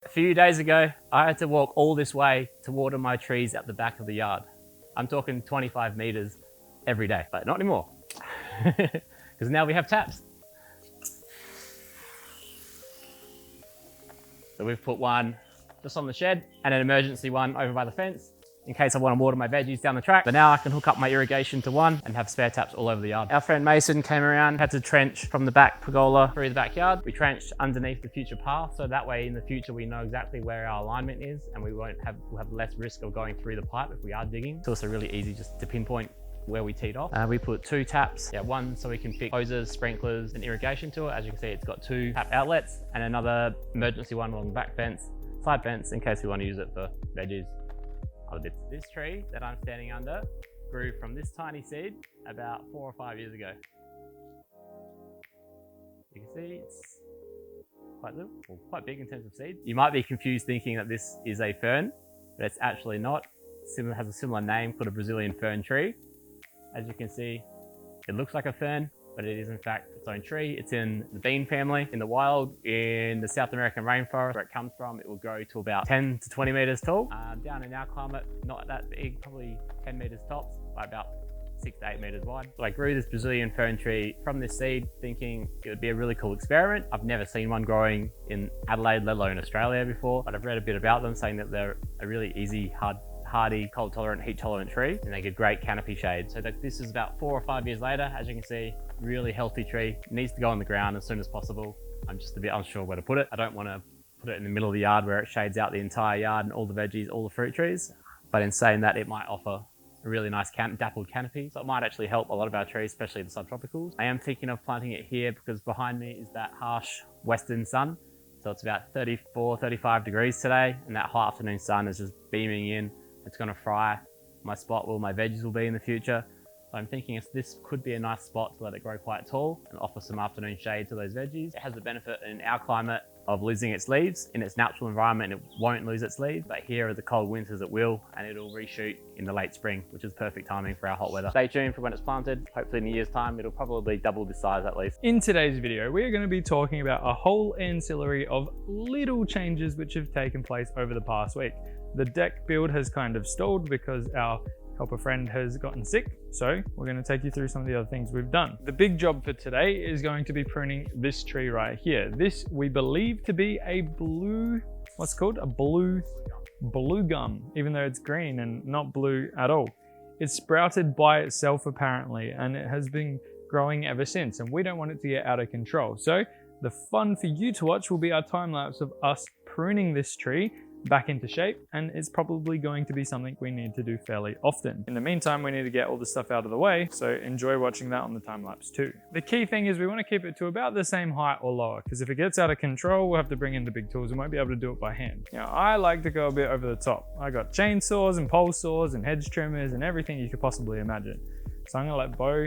A few days ago, I had to walk all this way to water my trees at the back of the yard. I'm talking 25 meters every day, but not anymore. Because now we have taps. So we've put one just on the shed and an emergency one over by the fence in case I want to water my veggies down the track. But now I can hook up my irrigation to one and have spare taps all over the yard. Our friend Mason came around, had to trench from the back pergola through the backyard. We trenched underneath the future path, so that way in the future we know exactly where our alignment is and we'll have less risk of going through the pipe if we are digging. It's also really easy just to pinpoint where we teed off. We put 2 taps, one so we can fit hoses, sprinklers and irrigation to it. As you can see, it's got 2 tap outlets and another emergency one along the back fence, side fence, in case we want to use it for veggies. Other bits. This tree that I'm standing under grew from this tiny seed about 4 or 5 years ago. You can see it's quite little, or quite big in terms of seed. You might be confused thinking that this is a fern, but it's actually not. It has a similar name called a Brazilian fern tree. As you can see, it looks like a fern, but it is in fact its own tree. It's in the bean family. In the wild, in the South American rainforest where it comes from, it will grow to about 10 to 20 meters tall. Down in our climate, not that big, probably 10 meters tops, by about 6 to 8 meters wide. So I grew this Brazilian fern tree from this seed thinking it would be a really cool experiment. I've never seen one growing in Adelaide, let alone Australia before, but I've read a bit about them saying that they're a really easy, hardy, cold tolerant, heat tolerant tree, and they give great canopy shade. So this is about 4 or 5 years later. As you can see, really healthy tree. It needs to go on the ground as soon as possible. I'm just a bit unsure where to put it. I don't want to put it in the middle of the yard where it shades out the entire yard and all the veggies, all the fruit trees. But in saying that, it might offer a really nice dappled canopy. So it might actually help a lot of our trees, especially the subtropicals. I am thinking of planting it here because behind me is that harsh western sun. So it's about 34, 35 degrees today, and that hot afternoon sun is just beaming in. It's going to fry my spot where my veggies will be in the future. So I'm thinking this could be a nice spot to let it grow quite tall and offer some afternoon shade to those veggies. It has the benefit in our climate of losing its leaves. In its natural environment, it won't lose its leaves, but here are the cold winters it will, and it'll reshoot in the late spring, which is perfect timing for our hot weather. Stay tuned for when it's planted. Hopefully in a year's time, it'll probably double the size at least. In today's video, we are going to be talking about a whole ancillary of little changes which have taken place over the past week. The deck build has kind of stalled because our helper friend has gotten sick, so we're going to take you through some of the other things we've done. The big job for today is going to be pruning this tree right here. This we believe to be a blue, what's it called? A blue gum, even though it's green and not blue at all. It's sprouted by itself apparently, and it has been growing ever since, and we don't want it to get out of control. So the fun for you to watch will be our time lapse of us pruning this tree back into shape, and it's probably going to be something we need to do fairly often. In the meantime, we need to get all the stuff out of the way, so enjoy watching that on the time lapse too. The key thing is we want to keep it to about the same height or lower, because if it gets out of control, we'll have to bring in the big tools. We won't be able to do it by hand. Now, I like to go a bit over the top. I got chainsaws and pole saws and hedge trimmers and everything you could possibly imagine. So I'm gonna let Bo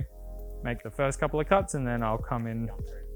make the first couple of cuts, and then I'll come in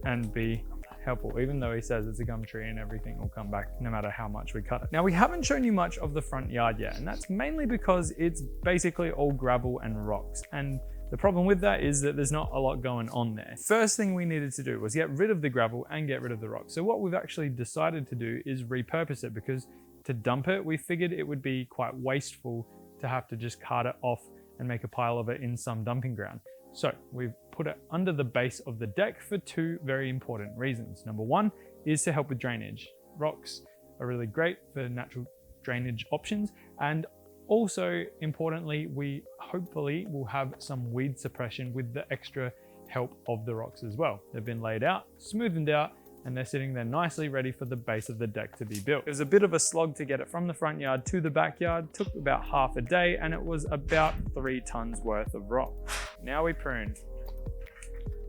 and be helpful, even though he says it's a gum tree and everything will come back no matter how much we cut it. Now, we haven't shown you much of the front yard yet, and that's mainly because it's basically all gravel and rocks. And the problem with that is that there's not a lot going on there. First thing we needed to do was get rid of the gravel and get rid of the rocks. So what we've actually decided to do is repurpose it, because to dump it, we figured it would be quite wasteful to have to just cart it off and make a pile of it in some dumping ground. So we've put it under the base of the deck for 2 very important reasons. Number 1 is to help with drainage. Rocks are really great for natural drainage options, and also importantly, we hopefully will have some weed suppression with the extra help of the rocks as well. They've been laid out, smoothened out, and they're sitting there nicely ready for the base of the deck to be built. It was a bit of a slog to get it from the front yard to the backyard. Took about half a day, and it was about 3 tons worth of rock. Now we prune.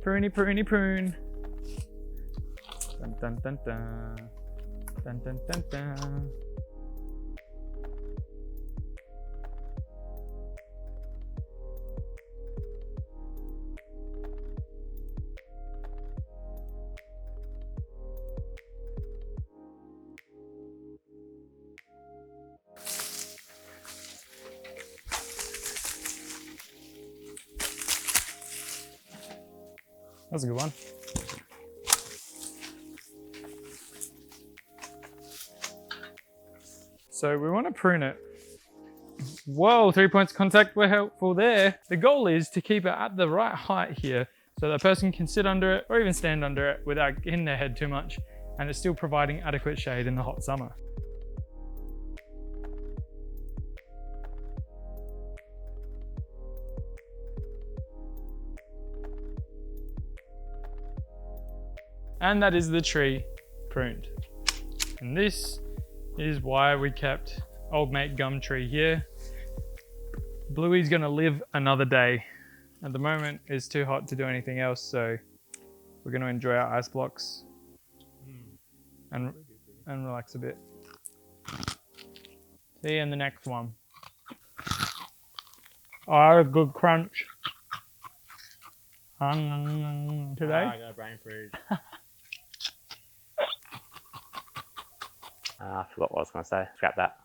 Pruny, pruny, prune. Dun, dun, dun, dun. Dun, dun, dun, dun. That's a good one. So we want to prune it. Whoa, 3 points of contact were helpful there. The goal is to keep it at the right height here so that a person can sit under it or even stand under it without hitting their head too much, and it's still providing adequate shade in the hot summer. And that is the tree pruned. And this is why we kept old mate gum tree here. Bluey's gonna live another day. At the moment, it's too hot to do anything else, so we're gonna enjoy our ice blocks and relax a bit. See you in the next one. Oh, I had a good crunch. Today? I got a brain freeze. I forgot what I was going to say. Scrap that.